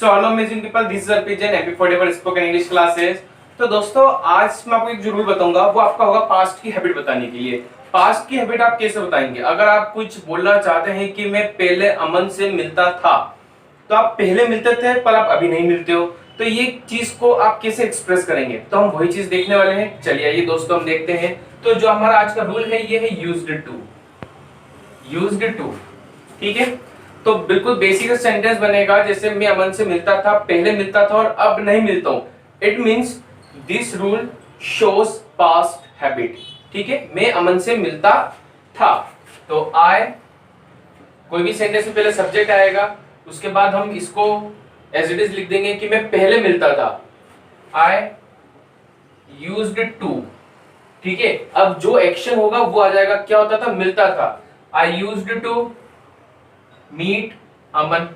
So hello amazing people, this is Arpit Jain, happy for ever spoken English classes. तो दोस्तों, आज मैं आपको एक जो रूल बताऊंगा वो आपका होगा पास्ट की हैबिट बताने के लिए। पास्ट की हैबिट आप कैसे बताएंगे? अगर आप कुछ बोलना चाहते हैं कि मैं पहले अमन से मिलता था, तो आप पहले मिलते थे पर आप अभी नहीं मिलते हो, तो ये चीज को आप कैसे एक्सप्रेस करेंगे? तो हम वही चीज देखने वाले हैं। चलिए आइए दोस्तों, हम देखते हैं। तो जो हमारा आज का रूल है ये है यूज्ड टू। यूज्ड टू, ठीक है। तो बिल्कुल बेसिक सेंटेंस बनेगा जैसे मैं अमन से मिलता था, पहले मिलता था और अब नहीं मिलता हूं। It means this rule shows past habit, ठीक है। मैं अमन से मिलता था, तो आई, कोई भी सेंटेंस में पहले सब्जेक्ट आएगा, उसके बाद हम इसको एज इट इज लिख देंगे कि मैं पहले मिलता था, आई यूज्ड टू, ठीक है। अब जो एक्शन होगा वो आ जाएगा, क्या होता था? मिलता था। I used to meet Aman,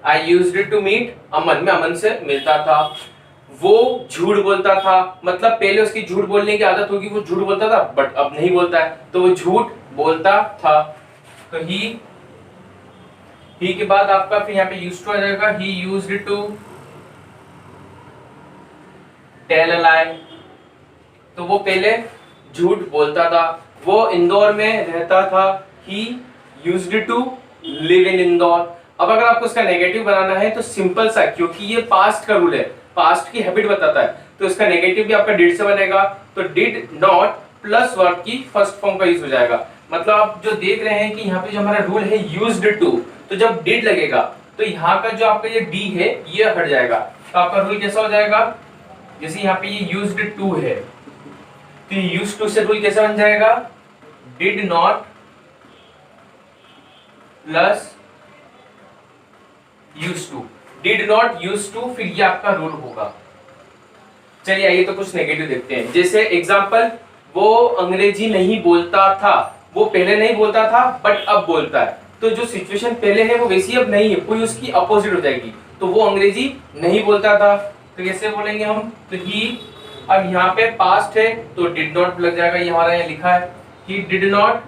I used to meet Aman, मैं अमन से मिलता था। वो झूठ बोलता था, मतलब पहले उसकी झूठ बोलने की आदत होगी, वो झूठ बोलता था बट अब नहीं बोलता है, तो वो झूठ बोलता था। तो ही के बाद आपका फिर यहाँ पे यूज्ड टू आ जाएगा, he used to tell a lie, तो वो पहले झूठ बोलता था। वो इंदौर में रहता था, he used to live in Indore. अब अगर आपको इसका नेगेटिव बनाना है तो सिंपल सा, क्योंकि ये पास्ट का रूल है, पास्ट की हैबिट बताता है, तो इसका नेगेटिव भी आपका डिड से बनेगा। तो डिड नॉट प्लस वर्ब की फर्स्ट फॉर्म का यूज हो जाएगा। मतलब आप जो देख रहे हैं कि यहाँ पे जो हमारा रूल है यूज्ड टू, तो जब डिड लगेगा तो यहाँ का जो आपका ये डी है ये हट जाएगा। तो आपका रूल कैसा हो जाएगा? जैसे यहाँ पे ये यूज्ड टू है, तो यूज्ड टू से रूल कैसा बन जाएगा? Did not plus used to, did not used to, फिर ये आपका रूल होगा। चलिए आइए तो कुछ नेगेटिव देखते हैं। जैसे एग्जांपल, वो अंग्रेजी नहीं बोलता था, वो पहले नहीं बोलता था बट अब बोलता है। तो जो सिचुएशन पहले है वो वैसी अब नहीं है, कोई उसकी अपोजिट हो जाएगी। तो वो अंग्रेजी नहीं बोलता था, तो कैसे बोलेंगे हम? तो ही, अब यहाँ पे पास्ट है तो डिड नॉट लग जाएगा, ये हमारा यहाँ लिखा है, he did not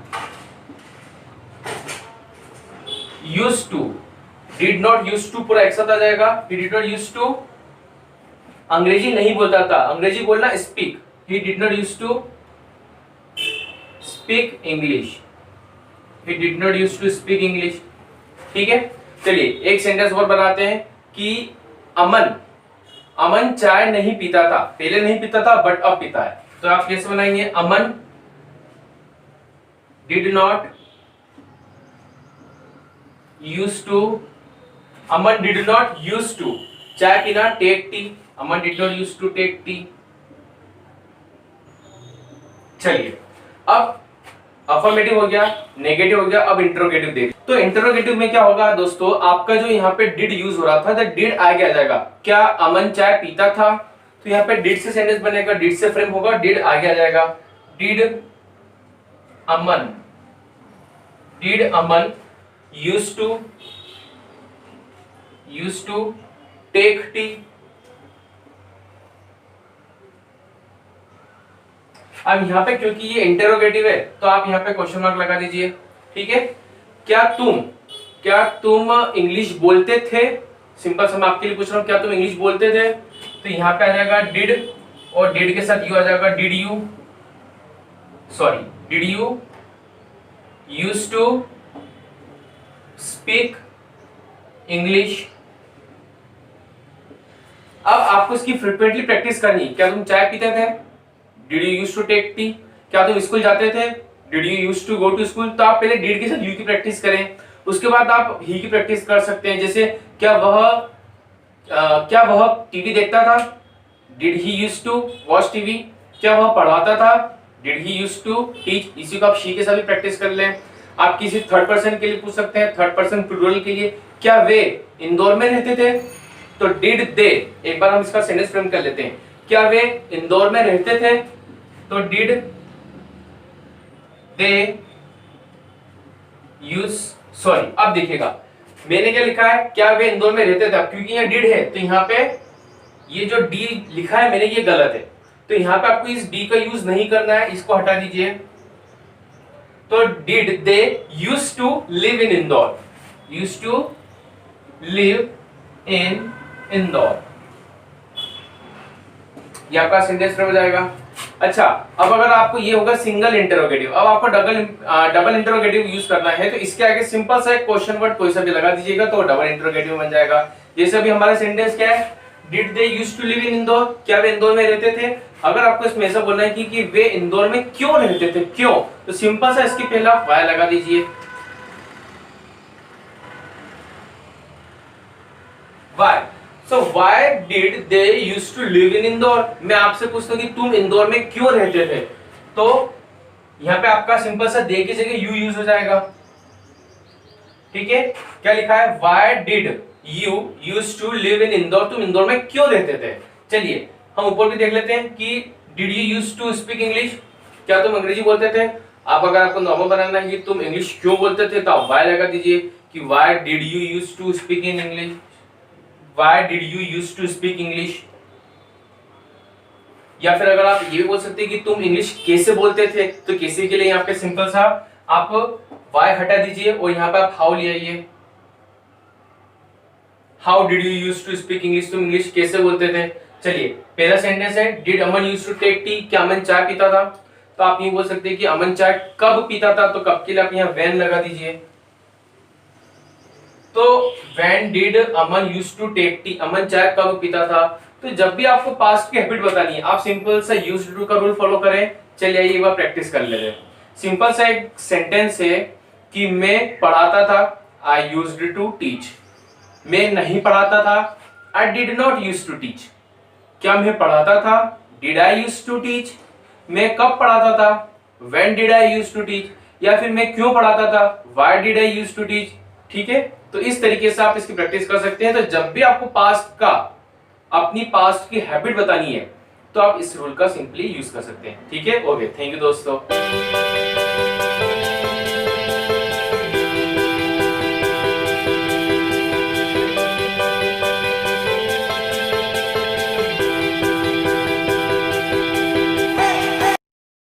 used to, did not used to पूरा एक साथ आ जाएगा, he did not used to Angrezi नहीं बोलता था, अंग्रेजी बोलना speak, he did not used to speak English, he did not used to speak English, ठीक है। चलिए एक सेंटेंस और बनाते हैं कि अमन चाय नहीं पीता था, पहले नहीं पीता था बट अब पीता है। तो आप कैसे बनाएंगे? Aman did not used to, Aman did not used to चाय पीना take tea, Aman did not used to take tea. चलिए अब अफर्मेटिव हो गया, नेगेटिव हो गया, अब इंटरोगेटिव देख। तो इंटरोगेटिव में क्या होगा दोस्तों? आपका जो यहाँ पे डिड यूज हो रहा था, तो डिड आगे आ जाएगा। क्या अमन चाय पीता था? तो यहाँ पे डिड से सेंटेंस बनेगा, डिड से फ्रेम होगा, डिड आगे आ जाएगा। Did Aman used to take tea. अब यहाँ पे क्योंकि ये इंटरोगेटिव है तो आप यहाँ पे क्वेश्चन मार्क लगा दीजिए, ठीक है। क्या तुम इंग्लिश बोलते थे? सिंपल सा मैं आपके लिए पूछ रहा हूँ, क्या तुम इंग्लिश बोलते थे? तो यहाँ पे आ जाएगा डिड, और डिड के साथ यू आ जाएगा, did you used to speak English. अब आपको इसकी फ्रीक्वेंटली प्रैक्टिस करनी। क्या तुम चाय पीते थे? Did you used to take tea. क्या तुम स्कूल जाते थे? Did you used to go to school. तो आप पहले डिड के साथ यू की प्रैक्टिस करें, उसके बाद आप ही की प्रैक्टिस कर सकते हैं। जैसे क्या वह टीवी देखता था? Did he used to watch TV. क्या वह पढ़ाता था? Did he used to teach. इसी को आप शी के साथ भी प्रैक्टिस कर लें। आप किसी थर्ड पर्सन के लिए पूछ सकते हैं, थर्ड पर्सन प्लूरल के लिए, क्या वे इंदौर में रहते थे? तो डिड दे, एक बार हम इसका सेंटेंस फ्रेम कर लेते हैं, क्या वे इंदौर में रहते थे? तो डिड दे यूज, सॉरी अब देखिएगा मैंने क्या लिखा है, क्या वे इंदौर में रहते थे। अब क्योंकि यहाँ डिड है तो यहाँ पे ये जो डी लिखा है मैंने ये गलत है, तो यहाँ पे आपको इस डी का यूज नहीं करना है, इसको हटा दीजिए। तो did they used to live in Indore, used to live in Indore, ये आपका सेंटेंस हो जाएगा। अच्छा, अब अगर आपको ये होगा सिंगल इंटरोगेटिव, अब आपको डबल इंटरोगेटिव यूज करना है, तो इसके आगे सिंपल सा एक क्वेश्चन वर्ड कोई सा भी लगा दीजिएगा तो डबल इंटरोगेटिव बन जाएगा। जैसे अभी हमारा सेंटेंस क्या है, did they used to live in Indore, क्या वे इंदौर में रहते थे। अगर आपको इसमें ऐसा बोलना है कि वे इंदौर में क्यों रहते थे, क्यों, तो सिंपल सा इसके पहले आप वाई लगा दीजिए, why. So why did they used to live in Indore. मैं आपसे पूछता हूँ कि तुम इंदौर में क्यों रहते थे, तो यहाँ पे आपका सिंपल सा दे की जगह यू यूज हो जाएगा। ठीक है, क्या लिखा है, why did you used to live in Indore, तुम इंदौर में क्यों रहते थे। चलिए हम ऊपर भी देख लेते हैं कि did you used to speak English, क्या तुम अंग्रेजी बोलते थे। आप अगर आपको नॉर्मल बनाना है कि तुम इंग्लिश क्यों बोलते थे, तो आप why लगा दीजिए कि why did you used to speak in English, Why did you used to speak English। या फिर अगर आप ये भी बोल सकते हैं कि तुम इंग्लिश कैसे बोलते थे, तो कैसे के लिए यहाँ पे सिंपल सा आप why हटा दीजिए और यहाँ पे आप how ले आइए। How did you used to speak English, तुम इंग्लिश कैसे बोलते थे। चलिए पहला सेंटेंस है Did Aman used to take tea, क्या अमन चाय पीता था, तो आप ये बोल सकते हैं कि अमन चाय कब पीता था, तो कब के लिए आप यहाँ when लगा दीजिए। तो when did Aman used to take tea, अमन चाय कब पीता था। तो जब भी आपको पास्ट की हैबिट बतानी है, आप सिंपल सा यूज्ड टू का रूल फॉलो करें। चलिए एक बार प्रैक्टिस कर लेते हैं। सिंपल सा एक सेंटेंस है कि मैं पढ़ाता था, आई यूज्ड टू टीच। मैं नहीं पढ़ाता था, I did not use to teach. क्या मैं पढ़ाता था, did I use to teach. मैं कब पढ़ाता था, when did I use to teach. या फिर मैं क्यों पढ़ाता था, why did I use to teach. ठीक है, तो इस तरीके से आप इसकी प्रैक्टिस कर सकते हैं। तो जब भी आपको पास्ट का, अपनी पास्ट की हैबिट बतानी है, तो आप इस रूल का सिंपली यूज कर सकते हैं। ठीक है, ओके, थैंक यू दोस्तों।